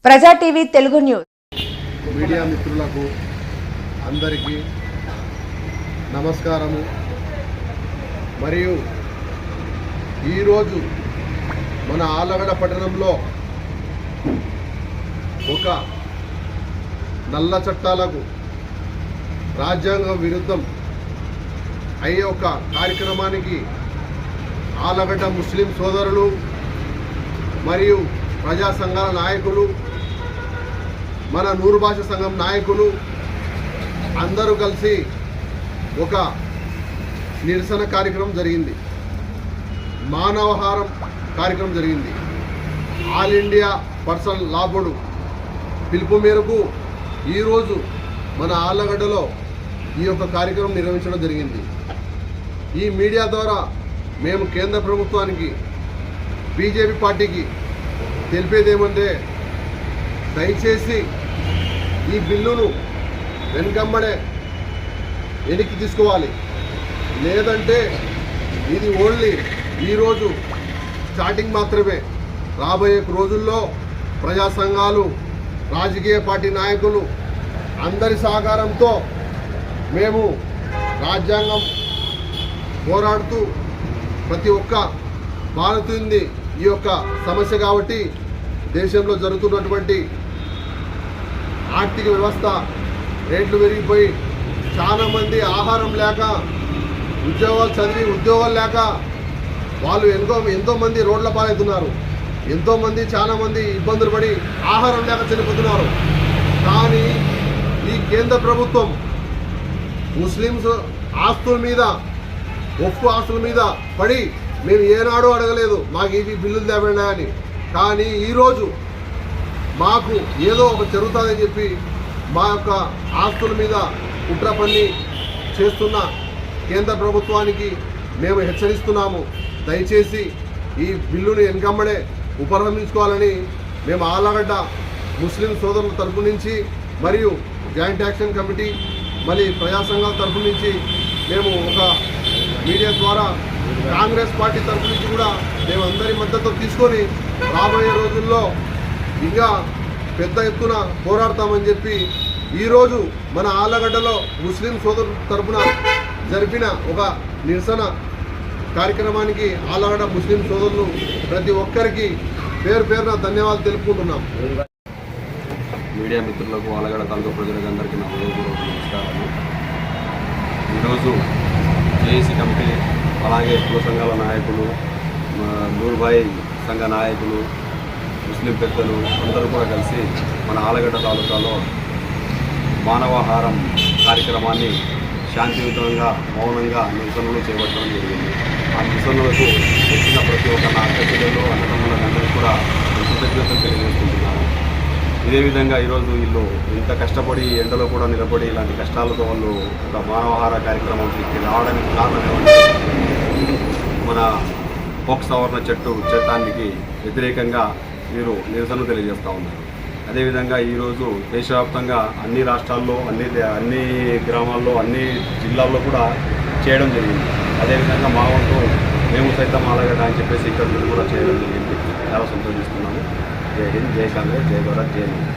ప్రజా TV Telugu news. Media మిత్రులకు అందరికీ నమస్కారము. మరియు ఈరోజు మన ఆలగడ్డ పట్టణంలో ఒక నల్ల చట్టాలకు రాజ్యాంగ విరుద్ధం అయ్యే ఒక కార్యక్రమానికి ఆలగడ్డ ముస్లిం సోదరులు మరియు ప్రజా సంఘాల నాయకులు, మన నూరు భాష సంఘం నాయకులు అందరూ కలిసి ఒక నిరసన కార్యక్రమం జరిగింది. మానవహారం కార్యక్రమం జరిగింది. ఆల్ ఇండియా పర్సనల్ లా బోర్డు పిలుపు మేరకు ఈరోజు మన ఆళ్ళగడ్డలో ఈ యొక్క కార్యక్రమం నిర్వహించడం జరిగింది. ఈ మీడియా ద్వారా మేము కేంద్ర ప్రభుత్వానికి, బీజేపీ పార్టీకి తెలిపేదేమంటే, దయచేసి ఈ బిల్లును వెనక్కి తీసుకోవాలి. లేదంటే ఇది ఓన్లీ ఈరోజు స్టార్టింగ్ మాత్రమే. రాబోయే రోజుల్లో ప్రజా సంఘాలు, రాజకీయ పార్టీ నాయకులు అందరి సహకారంతో మేము రాజ్యాంగం పోరాడుతూ ప్రతి ఒక్క భారతీయుని ఈ యొక్క సమస్య కాబట్టి, దేశంలో జరుగుతున్నటువంటి ఆర్థిక వ్యవస్థ రేట్లు పెరిగిపోయి చాలామంది ఆహారం లేక, ఉద్యోగాలు చదివి ఉద్యోగాలు లేక వాళ్ళు ఎంతోమంది రోడ్ల పాలవుతున్నారు. ఎంతోమంది చాలామంది ఇబ్బందులు పడి ఆహారం లేక చనిపోతున్నారు. కానీ ఈ కేంద్ర ప్రభుత్వం ముస్లిమ్స్ ఆస్తుల మీద, ఒప్పు ఆస్తుల మీద పడి మేము ఏనాడు అడగలేదు మాకు ఇవి బిల్లులు తేవండి అని. కానీ ఈరోజు మాకు ఏదో ఒక జరుగుతుందని చెప్పి మా యొక్క ఆస్తుల మీద కుట్ర పన్ని చేస్తున్న కేంద్ర ప్రభుత్వానికి మేము హెచ్చరిస్తున్నాము. దయచేసి ఈ బిల్లుని వెనకమ్మడే ఉపసంహరించుకోవాలని మేము ఆళ్ళగడ్డ ముస్లిం సోదరుల తరపు నుంచి మరియు జాయింట్ యాక్షన్ కమిటీ మళ్ళీ ప్రజా సంఘాల తరపు నుంచి మేము ఒక మీడియా ద్వారా కాంగ్రెస్ పార్టీ తరఫు నుంచి కూడా మేము అందరి మద్దతు తీసుకొని రాబోయే రోజుల్లో ఇంకా పెద్ద ఎత్తున పోరాడతామని చెప్పి ఈరోజు మన ఆళ్ళగడ్డలో ముస్లిం సోదరుల తరఫున జరిపిన ఒక నిరసన కార్యక్రమానికి ఆళ్ళగడ్డ ముస్లిం సోదరులు ప్రతి ఒక్కరికి పేరు పేరున ధన్యవాదాలు తెలుపుకుంటున్నాం. మీడియా మిత్రులకు, ఆళ్ళగడ్డ తాలూకా ప్రజలకు అందరికీ నా హృదయపూర్వక నమస్కారాలు. ఈరోజు జేఏసీ కమిటీ, అలాగే కుల సంఘాల నాయకులు, నూర్భాయ్ సంఘ నాయకులు, ముస్లిం పెద్దలు అందరూ కూడా కలిసి మన ఆళ్ళగడ్డ తాలూకాలో మానవాహారం కార్యక్రమాన్ని శాంతియుతంగా, మౌనంగా నిరసనలు చేపట్టడం జరిగింది. ఆ నిరసనలకు వచ్చిన ప్రతి ఒక్క నా అక్కచెల్లెలు, అన్నదమ్ములందరికీ కూడా కృతజ్ఞతలు తెలియజేసుకుంటున్నాను. ఇదే విధంగా ఈరోజు వీళ్ళు ఇంత కష్టపడి ఎండలో కూడా నిలబడి ఇలాంటి కష్టాలతో వాళ్ళు ఒక మానవాహార కార్యక్రమానికి రావడానికి కారణం ఏమంటే, మన పోక్ సవరణ చట్టానికి వ్యతిరేకంగా వీరు నిరసన తెలియజేస్తూ ఉన్నారు. అదేవిధంగా ఈరోజు దేశవ్యాప్తంగా అన్ని రాష్ట్రాల్లో, అన్ని గ్రామాల్లో, అన్ని జిల్లాల్లో కూడా చేయడం జరిగింది. అదేవిధంగా మా వంతు మేము సైతం ఆళ్ళగడ్డ అని చెప్పేసి ఇక్కడ కూడా చేయడం జరిగింది. చాలా సంతోషిస్తున్నాము. జై హింద్, జై కాంగ్రెస్, జై భారత్, జై హింద్.